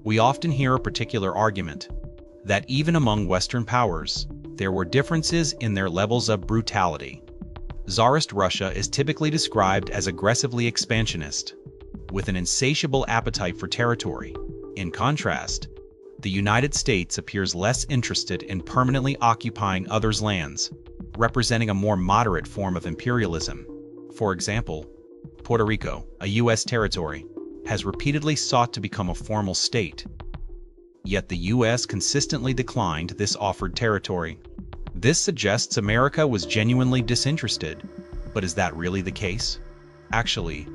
We often hear a particular argument that even among Western powers, there were differences in their levels of brutality. Tsarist Russia is typically described as aggressively expansionist, with an insatiable appetite for territory. In contrast, the United States appears less interested in permanently occupying others' lands, representing a more moderate form of imperialism. For example, Puerto Rico, a U.S. territory, has repeatedly sought to become a formal state, yet the U.S. consistently declined this offered territory. This suggests America was genuinely disinterested, but is that really the case? Actually,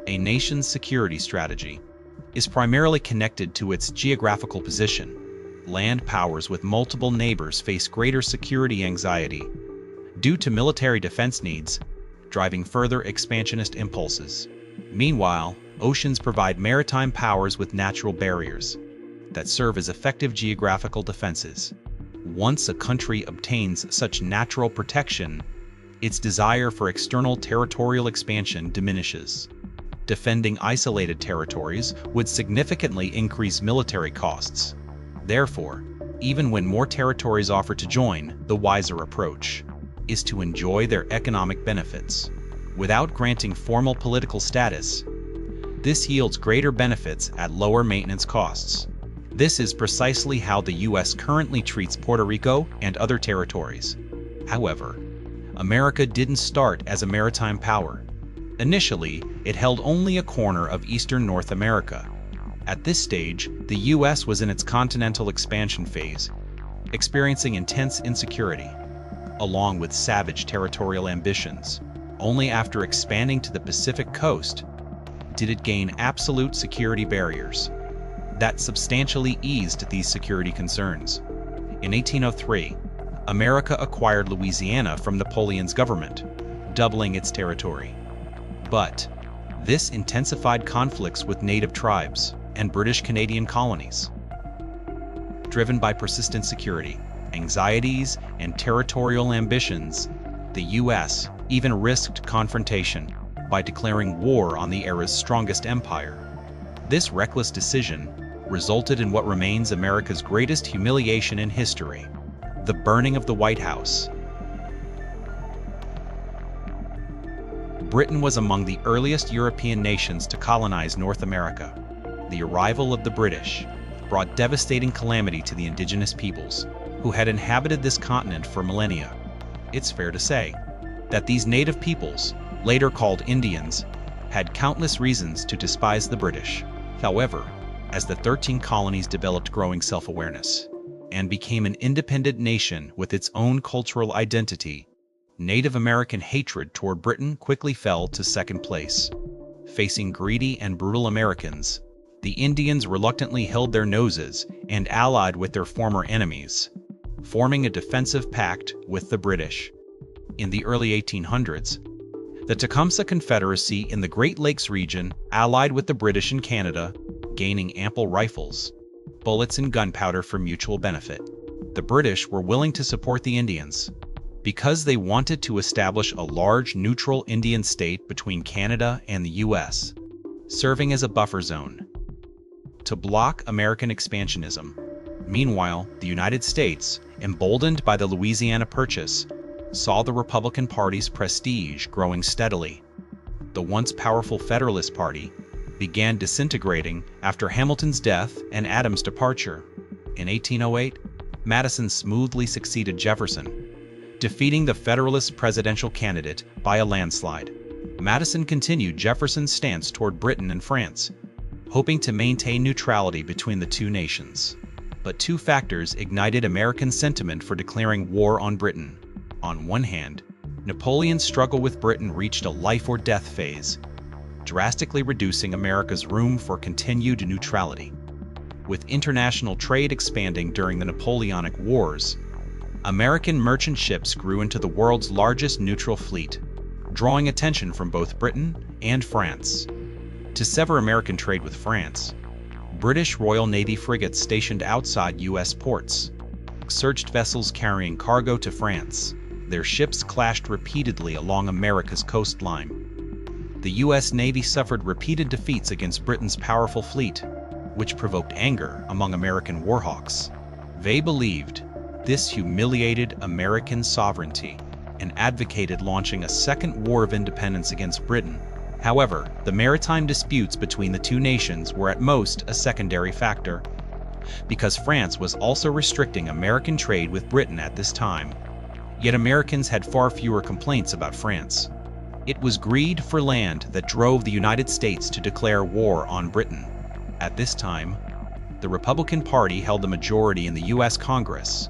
a nation's security strategy is primarily connected to its geographical position. Land powers with multiple neighbors face greater security anxiety due to military defense needs, driving further expansionist impulses. Meanwhile, oceans provide maritime powers with natural barriers that serve as effective geographical defenses. Once a country obtains such natural protection, its desire for external territorial expansion diminishes. Defending isolated territories would significantly increase military costs. Therefore, even when more territories offer to join, the wiser approach is to enjoy their economic benefits without granting formal political status. This yields greater benefits at lower maintenance costs. This is precisely how the U.S. currently treats Puerto Rico and other territories. However, America didn't start as a maritime power. Initially, it held only a corner of eastern North America. At this stage, the U.S. was in its continental expansion phase, experiencing intense insecurity, along with savage territorial ambitions. Only after expanding to the Pacific coast did it gain absolute security barriers that substantially eased these security concerns. In 1803, America acquired Louisiana from Napoleon's government, doubling its territory. But this intensified conflicts with native tribes and British Canadian colonies. Driven by persistent security, anxieties, and territorial ambitions, the U.S. even risked confrontation by declaring war on the era's strongest empire. This reckless decision resulted in what remains America's greatest humiliation in history: the burning of the White House. Britain was among the earliest European nations to colonize North America. The arrival of the British brought devastating calamity to the indigenous peoples who had inhabited this continent for millennia. It's fair to say that these native peoples, later called Indians, had countless reasons to despise the British. However, as the 13 colonies developed growing self-awareness and became an independent nation with its own cultural identity, Native American hatred toward Britain quickly fell to second place. Facing greedy and brutal Americans, the Indians reluctantly held their noses and allied with their former enemies, forming a defensive pact with the British. In the early 1800s, the Tecumseh Confederacy in the Great Lakes region allied with the British in Canada, gaining ample rifles, bullets, and gunpowder for mutual benefit. The British were willing to support the Indians because they wanted to establish a large neutral Indian state between Canada and the U.S., serving as a buffer zone to block American expansionism. Meanwhile, the United States, emboldened by the Louisiana Purchase, saw the Republican Party's prestige growing steadily. The once powerful Federalist Party began disintegrating after Hamilton's death and Adams' departure. In 1808, Madison smoothly succeeded Jefferson, defeating the Federalist presidential candidate by a landslide. Madison continued Jefferson's stance toward Britain and France, hoping to maintain neutrality between the two nations. But two factors ignited American sentiment for declaring war on Britain. On one hand, Napoleon's struggle with Britain reached a life-or-death phase, drastically reducing America's room for continued neutrality. With international trade expanding during the Napoleonic Wars, American merchant ships grew into the world's largest neutral fleet, drawing attention from both Britain and France. To sever American trade with France, British Royal Navy frigates stationed outside U.S. ports searched vessels carrying cargo to France. Their ships clashed repeatedly along America's coastline. The U.S. Navy suffered repeated defeats against Britain's powerful fleet, which provoked anger among American warhawks. They believed this humiliated American sovereignty and advocated launching a second war of independence against Britain. However, the maritime disputes between the two nations were at most a secondary factor, because France was also restricting American trade with Britain at this time. Yet Americans had far fewer complaints about France. It was greed for land that drove the United States to declare war on Britain. At this time, the Republican Party held the majority in the U.S. Congress,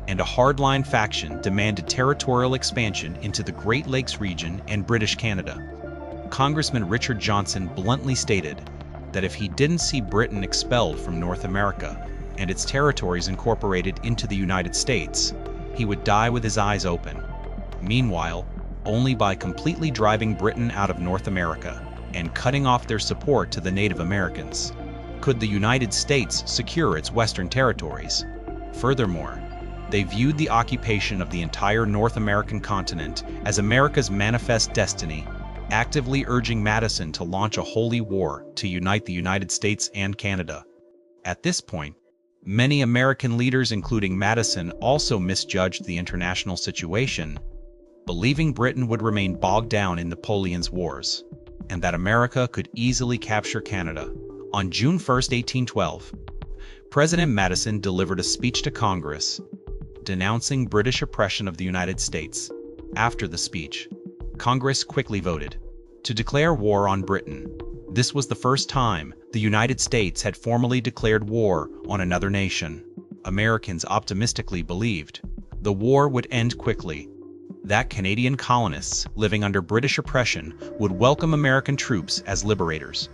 and a hardline faction demanded territorial expansion into the Great Lakes region and British Canada. Congressman Richard Johnson bluntly stated that if he didn't see Britain expelled from North America and its territories incorporated into the United States, he would die with his eyes open. Meanwhile, only by completely driving Britain out of North America and cutting off their support to the Native Americans could the United States secure its western territories. Furthermore, they viewed the occupation of the entire North American continent as America's manifest destiny, actively urging Madison to launch a holy war to unite the United States and Canada. At this point, many American leaders, including Madison, also misjudged the international situation, believing Britain would remain bogged down in Napoleon's wars, and that America could easily capture Canada. On June 1, 1812, President Madison delivered a speech to Congress denouncing British oppression of the United States. After the speech, Congress quickly voted to declare war on Britain. This was the first time the United States had formally declared war on another nation. Americans optimistically believed the war would end quickly, that Canadian colonists living under British oppression would welcome American troops as liberators.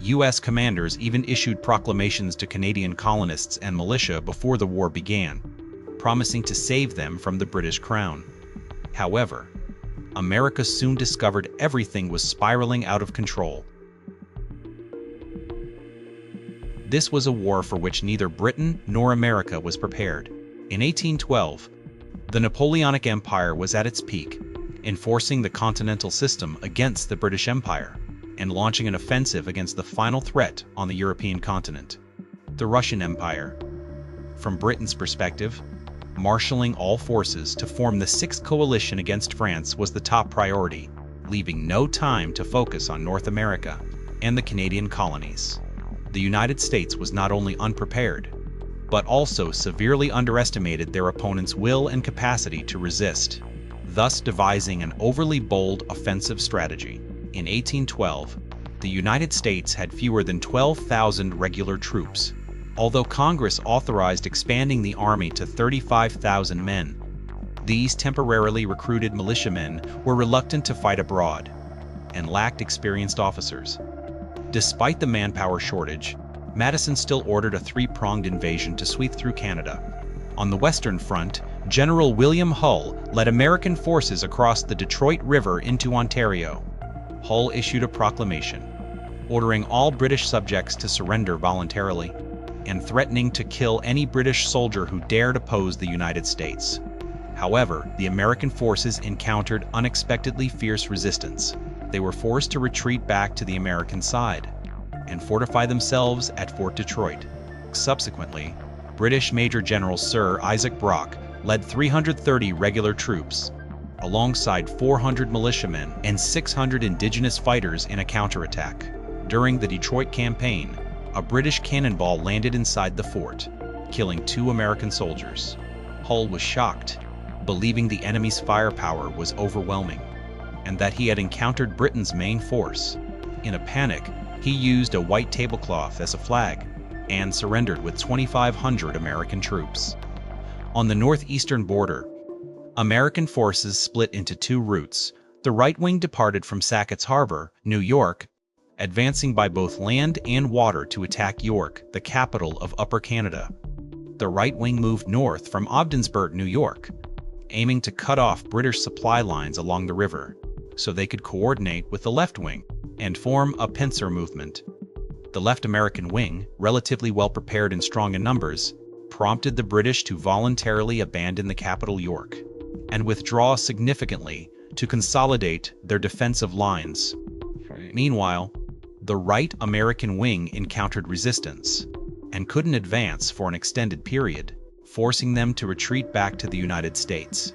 U.S. commanders even issued proclamations to Canadian colonists and militia before the war began, promising to save them from the British crown. However, America soon discovered everything was spiraling out of control. This was a war for which neither Britain nor America was prepared. In 1812, the Napoleonic Empire was at its peak, enforcing the continental system against the British Empire and launching an offensive against the final threat on the European continent, the Russian Empire. From Britain's perspective, marshalling all forces to form the Sixth Coalition against France was the top priority, leaving no time to focus on North America and the Canadian colonies. The United States was not only unprepared, but also severely underestimated their opponent's will and capacity to resist, thus devising an overly bold offensive strategy. In 1812, the United States had fewer than 12,000 regular troops, although Congress authorized expanding the army to 35,000 men. These temporarily recruited militiamen were reluctant to fight abroad and lacked experienced officers. Despite the manpower shortage, Madison still ordered a three-pronged invasion to sweep through Canada. On the Western Front, General William Hull led American forces across the Detroit River into Ontario. Hull issued a proclamation, ordering all British subjects to surrender voluntarily and threatening to kill any British soldier who dared oppose the United States. However, the American forces encountered unexpectedly fierce resistance. They were forced to retreat back to the American side and fortify themselves at Fort Detroit. Subsequently, British Major General Sir Isaac Brock led 330 regular troops, alongside 400 militiamen and 600 indigenous fighters in a counterattack. During the Detroit campaign, a British cannonball landed inside the fort, killing 2 American soldiers. Hull was shocked, believing the enemy's firepower was overwhelming, and that he had encountered Britain's main force. In a panic, he used a white tablecloth as a flag and surrendered with 2,500 American troops. On the northeastern border, American forces split into 2 routes. The right wing departed from Sackett's Harbor, New York, advancing by both land and water to attack York, the capital of Upper Canada. The right wing moved north from Ogdensburg, New York, aiming to cut off British supply lines along the river so they could coordinate with the left wing and form a pincer movement. The left American wing, relatively well prepared and strong in numbers, prompted the British to voluntarily abandon the capital York and withdraw significantly to consolidate their defensive lines. Meanwhile, The right American wing encountered resistance and couldn't advance for an extended period, forcing them to retreat back to the United States.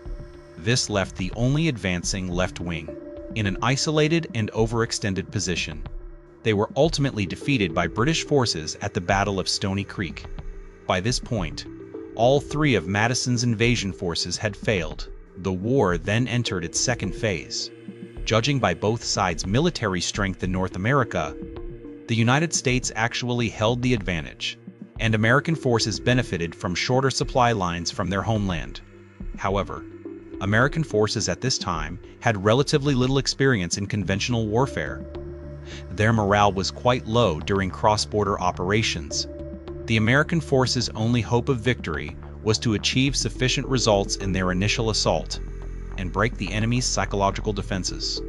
This left the only advancing left wing in an isolated and overextended position. They were ultimately defeated by British forces at the Battle of Stony Creek. By this point, all three of Madison's invasion forces had failed. The war then entered its second phase. Judging by both sides' military strength in North America, the United States actually held the advantage, and American forces benefited from shorter supply lines from their homeland. However, American forces at this time had relatively little experience in conventional warfare. Their morale was quite low during cross-border operations. The American forces' only hope of victory was to achieve sufficient results in their initial assault and break the enemy's psychological defenses.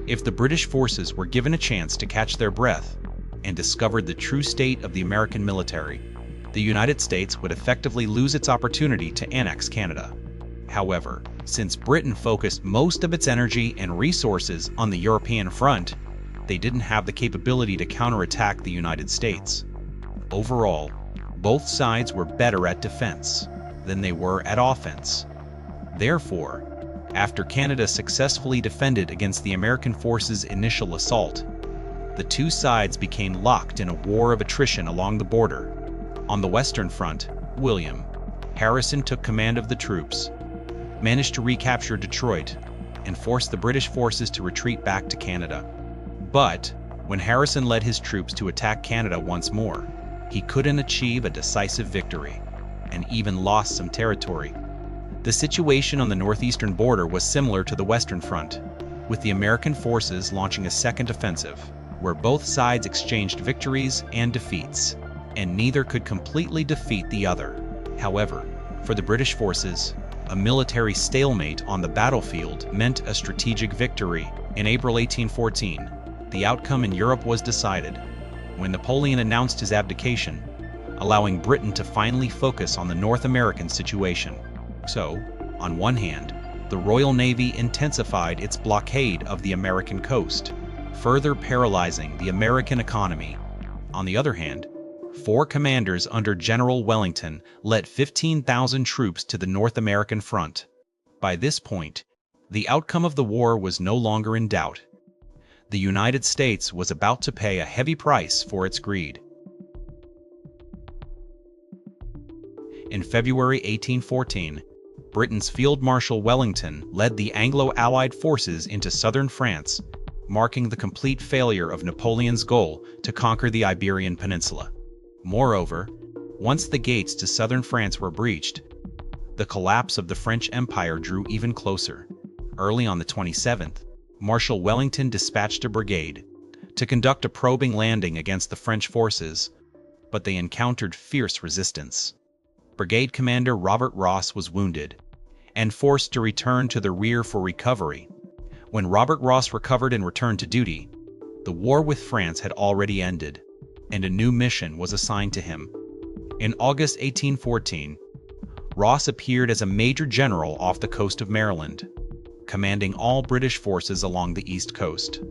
If the British forces were given a chance to catch their breath and discovered the true state of the American military, the United States would effectively lose its opportunity to annex Canada. However, since Britain focused most of its energy and resources on the European front, they didn't have the capability to counterattack the United States. Overall, both sides were better at defense than they were at offense. Therefore, after Canada successfully defended against the American forces' initial assault, the two sides became locked in a war of attrition along the border. On the Western Front, William Harrison took command of the troops, managed to recapture Detroit, and forced the British forces to retreat back to Canada. But when Harrison led his troops to attack Canada once more, he couldn't achieve a decisive victory, and even lost some territory. The situation on the northeastern border was similar to the Western Front, with the American forces launching a second offensive, where both sides exchanged victories and defeats, and neither could completely defeat the other. However, for the British forces, a military stalemate on the battlefield meant a strategic victory. In April 1814, the outcome in Europe was decided when Napoleon announced his abdication, allowing Britain to finally focus on the North American situation. So, on one hand, the Royal Navy intensified its blockade of the American coast, further paralyzing the American economy. On the other hand, 4 commanders under General Wellington led 15,000 troops to the North American front. By this point, the outcome of the war was no longer in doubt. The United States was about to pay a heavy price for its greed. In February 1814, Britain's Field Marshal Wellington led the Anglo-Allied forces into southern France, marking the complete failure of Napoleon's goal to conquer the Iberian Peninsula. Moreover, once the gates to southern France were breached, the collapse of the French Empire drew even closer. Early on the 27th, Marshal Wellington dispatched a brigade to conduct a probing landing against the French forces, but they encountered fierce resistance. Brigade Commander Robert Ross was wounded and forced to return to the rear for recovery. When Robert Ross recovered and returned to duty, the war with France had already ended, and a new mission was assigned to him. In August 1814, Ross appeared as a major general off the coast of Maryland, commanding all British forces along the East Coast.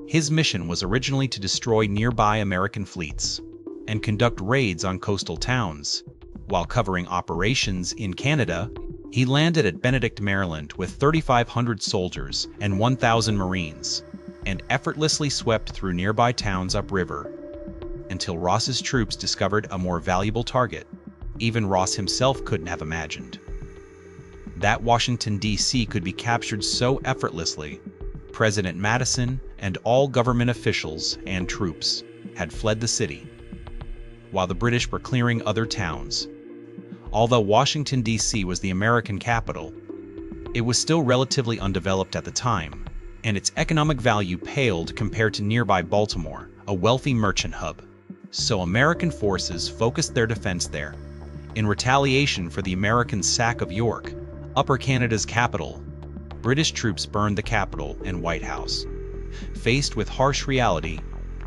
His mission was originally to destroy nearby American fleets and conduct raids on coastal towns. While covering operations in Canada, he landed at Benedict, Maryland with 3,500 soldiers and 1,000 Marines, and effortlessly swept through nearby towns upriver, until Ross's troops discovered a more valuable target even Ross himself couldn't have imagined. That Washington, D.C. could be captured so effortlessly, President Madison and all government officials and troops had fled the city, while the British were clearing other towns. Although Washington, D.C. was the American capital, it was still relatively undeveloped at the time, and its economic value paled compared to nearby Baltimore, a wealthy merchant hub. So American forces focused their defense there. In retaliation for the American sack of York, Upper Canada's capital, British troops burned the Capitol and White House. Faced with harsh reality,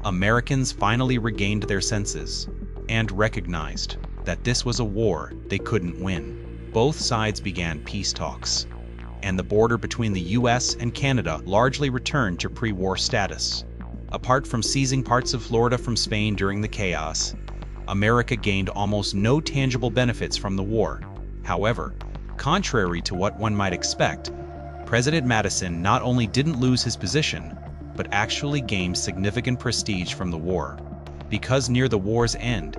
Americans finally regained their senses and recognized that this was a war they couldn't win. Both sides began peace talks, and the border between the US and Canada largely returned to pre-war status. Apart from seizing parts of Florida from Spain during the chaos, America gained almost no tangible benefits from the war. However, contrary to what one might expect, President Madison not only didn't lose his position, but actually gained significant prestige from the war. Because near the war's end,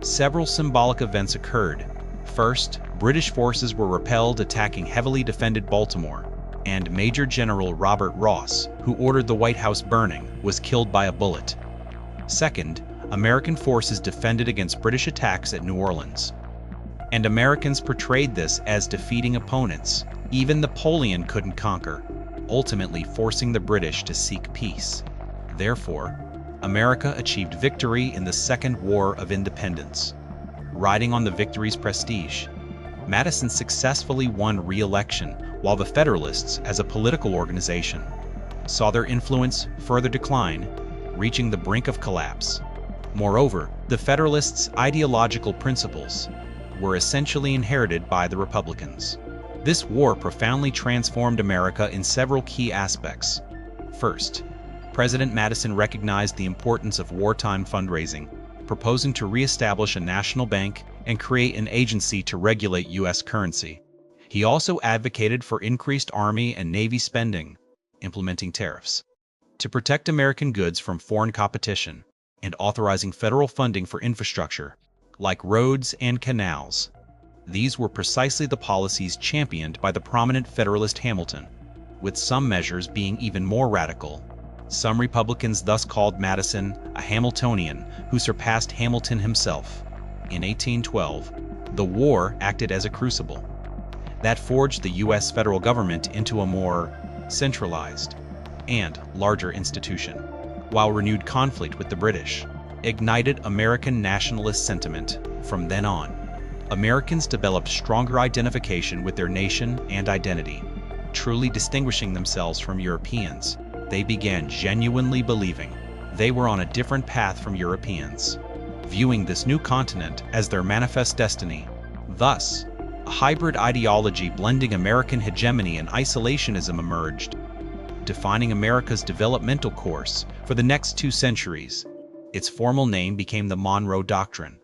several symbolic events occurred. First, British forces were repelled attacking heavily defended Baltimore, and Major General Robert Ross, who ordered the White House burning, was killed by a bullet. Second, American forces defended against British attacks at New Orleans. And Americans portrayed this as defeating opponents even Napoleon couldn't conquer, ultimately forcing the British to seek peace. Therefore, America achieved victory in the Second War of Independence. Riding on the victory's prestige, Madison successfully won re-election, while the Federalists, as a political organization, saw their influence further decline, reaching the brink of collapse. Moreover, the Federalists' ideological principles were essentially inherited by the Republicans. This war profoundly transformed America in several key aspects. First, President Madison recognized the importance of wartime fundraising, proposing to re-establish a national bank and create an agency to regulate U.S. currency. He also advocated for increased Army and Navy spending, implementing tariffs to protect American goods from foreign competition, and authorizing federal funding for infrastructure, like roads and canals. These were precisely the policies championed by the prominent Federalist Hamilton, with some measures being even more radical. Some Republicans thus called Madison a Hamiltonian who surpassed Hamilton himself. In 1812, the war acted as a crucible that forged the U.S. federal government into a more centralized and larger institution, while renewed conflict with the British ignited American nationalist sentiment. From then on, Americans developed stronger identification with their nation and identity. Truly distinguishing themselves from Europeans, they began genuinely believing they were on a different path from Europeans, viewing this new continent as their manifest destiny. Thus, a hybrid ideology blending American hegemony and isolationism emerged, defining America's developmental course for the next 2 centuries. Its formal name became the Monroe Doctrine,